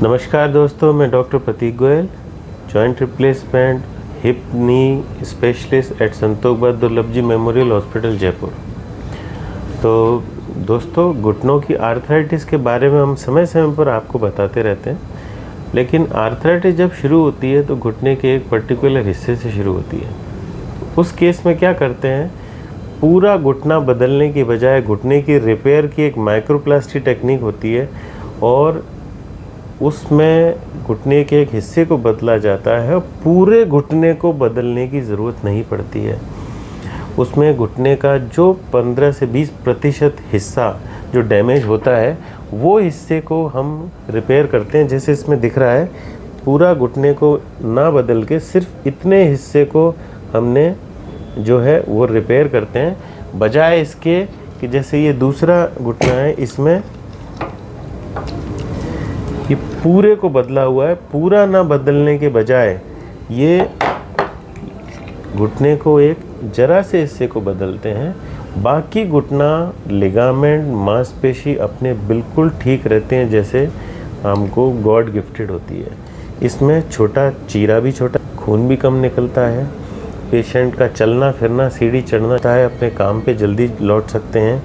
नमस्कार दोस्तों, मैं doctor Prateek Goyal, joint replacement hip knee specialist at Santosh Durlabh ji memorial hospital Jaipur. तो दोस्तों, घुटनों की आर्थराइटिस के बारे में हम समय समय पर आपको बताते रहते हैं, लेकिन आर्थराइटिस जब शुरू होती है तो घुटने के एक पर्टिकुलर हिस्से से शुरू होती है। उस केस में क्या करते हैं, पूरा घुटना बदलने की बजाय घुटने की रिपेयर की एक माइक्रोप्लास्टी टेक्निक होती है और उसमें घुटने के एक हिस्से को बदला जाता है। पूरे घुटने को बदलने की ज़रूरत नहीं पड़ती है। उसमें घुटने का जो 15 से 20% हिस्सा जो डैमेज होता है वो हिस्से को हम रिपेयर करते हैं। जैसे इसमें दिख रहा है, पूरा घुटने को ना बदल के सिर्फ इतने हिस्से को हमने जो है वो रिपेयर करते हैं, बजाय इसके कि जैसे ये दूसरा घुटना है, इसमें ये पूरे को बदला हुआ है। पूरा ना बदलने के बजाय ये घुटने को एक जरा से हिस्से को बदलते हैं। बाकी घुटना, लिगामेंट, मांसपेशी अपने बिल्कुल ठीक रहते हैं, जैसे हमको गॉड गिफ्टेड होती है। इसमें छोटा चीरा भी छोटा, खून भी कम निकलता है, पेशेंट का चलना फिरना, सीढ़ी चढ़ना है, अपने काम पे जल्दी लौट सकते हैं,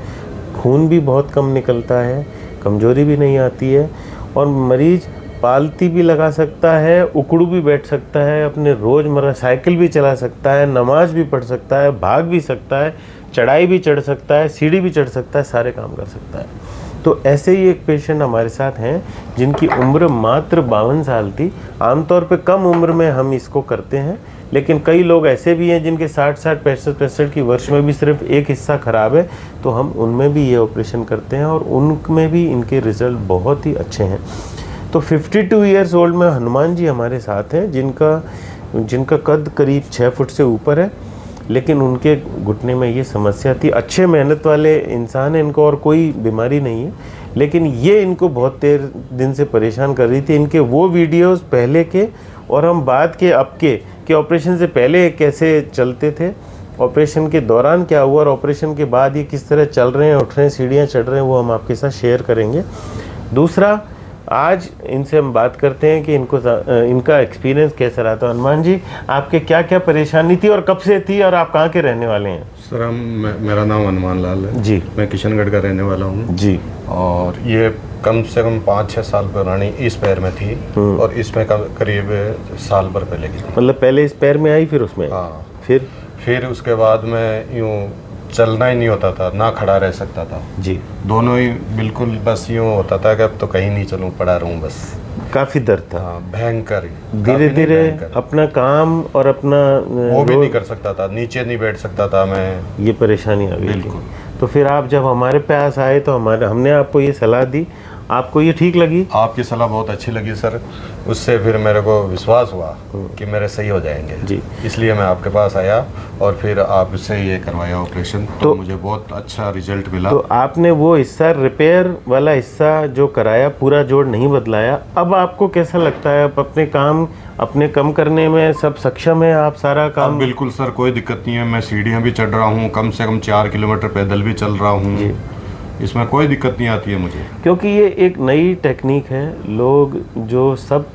खून भी बहुत कम निकलता है, कमजोरी भी नहीं आती है और मरीज पालती भी लगा सकता है, उकड़ू भी बैठ सकता है, अपने रोज़मर्रा साइकिल भी चला सकता है, नमाज भी पढ़ सकता है, भाग भी सकता है, चढ़ाई भी चढ़ सकता है, सीढ़ी भी चढ़ सकता है, सारे काम कर सकता है। तो ऐसे ही एक पेशेंट हमारे साथ हैं जिनकी उम्र मात्र 52 साल थी। आमतौर पे कम उम्र में हम इसको करते हैं, लेकिन कई लोग ऐसे भी हैं जिनके 60-60, 65-65 की वर्ष में भी सिर्फ एक हिस्सा ख़राब है, तो हम उनमें भी ये ऑपरेशन करते हैं और उनमें भी इनके रिज़ल्ट बहुत ही अच्छे हैं। तो 52 ईयर्स ओल्ड में हनुमान जी हमारे साथ हैं, जिनका कद करीब 6 फुट से ऊपर है, लेकिन उनके घुटने में ये समस्या थी। अच्छे मेहनत वाले इंसान हैं, इनको और कोई बीमारी नहीं है, लेकिन ये इनको बहुत देर दिन से परेशान कर रही थी। इनके वो वीडियोस पहले के और हम बाद के अब के ऑपरेशन से पहले कैसे चलते थे, ऑपरेशन के दौरान क्या हुआ और ऑपरेशन के बाद ये किस तरह चल रहे हैं, उठ रहे हैं, सीढ़ियाँ चढ़ रहे हैं, वो हम आपके साथ शेयर करेंगे। दूसरा, आज इनसे हम बात करते हैं कि इनका एक्सपीरियंस कैसा रहा। तो हनुमान जी, आपके क्या क्या परेशानी थी और कब से थी और आप कहाँ के रहने वाले हैं? सर, मेरा नाम हनुमान लाल है जी। मैं किशनगढ़ का रहने वाला हूँ जी। और ये कम से कम 5-6 साल पुरानी इस पैर में थी और इसमें करीब साल भर पहले की थी। मतलब पहले इस पैर में आई, फिर उसमें? हाँ। फिर उसके बाद में यूँ चलना ही नहीं होता था, ना खड़ा रह सकता था जी। दोनों ही बिल्कुल बस यूँ होता था कि अब तो कहीं नहीं चलूँ, पड़ा रहूँ बस। काफ़ी दर्द था। हाँ, भयंकर। धीरे धीरे अपना काम और अपना वो भी नहीं कर सकता था, नीचे नहीं बैठ सकता था मैं। ये परेशानी आ गई। बिल्कुल। तो फिर आप जब हमारे पास आए तो हमने आपको ये सलाह दी, आपको ये ठीक लगी? आपकी सलाह बहुत अच्छी लगी सर, उससे फिर मेरे को विश्वास हुआ कि मेरे सही हो जाएंगे जी। इसलिए मैं आपके पास आया और फिर आपसे ये करवाया ऑपरेशन, तो मुझे बहुत अच्छा रिजल्ट मिला। तो आपने वो हिस्सा, रिपेयर वाला हिस्सा जो कराया, पूरा जोड़ नहीं बदलाया। अब आपको कैसा लगता है? आप अपने काम अपने कम करने में सब सक्षम है? आप सारा काम? बिल्कुल सर, कोई दिक्कत नहीं है। मैं सीढ़ियाँ भी चढ़ रहा हूँ, कम से कम 4 किलोमीटर पैदल भी चल रहा हूँ, इसमें कोई दिक्कत नहीं आती है मुझे। क्योंकि ये एक नई टेक्निक है, लोग जो सब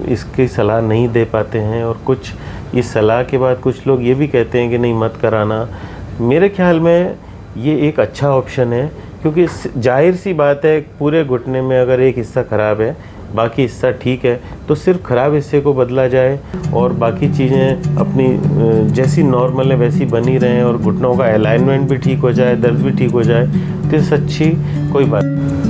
इसकी सलाह नहीं दे पाते हैं और कुछ इस सलाह के बाद कुछ लोग ये भी कहते हैं कि नहीं मत कराना। मेरे ख्याल में ये एक अच्छा ऑप्शन है, क्योंकि जाहिर सी बात है, पूरे घुटने में अगर एक हिस्सा ख़राब है, बाकी हिस्सा ठीक है, तो सिर्फ ख़राब हिस्से को बदला जाए और बाकी चीज़ें अपनी जैसी नॉर्मल है वैसी बनी रहें और घुटनों का अलाइनमेंट भी ठीक हो जाए, दर्द भी ठीक हो जाए, तो इससे अच्छी कोई बात नहीं।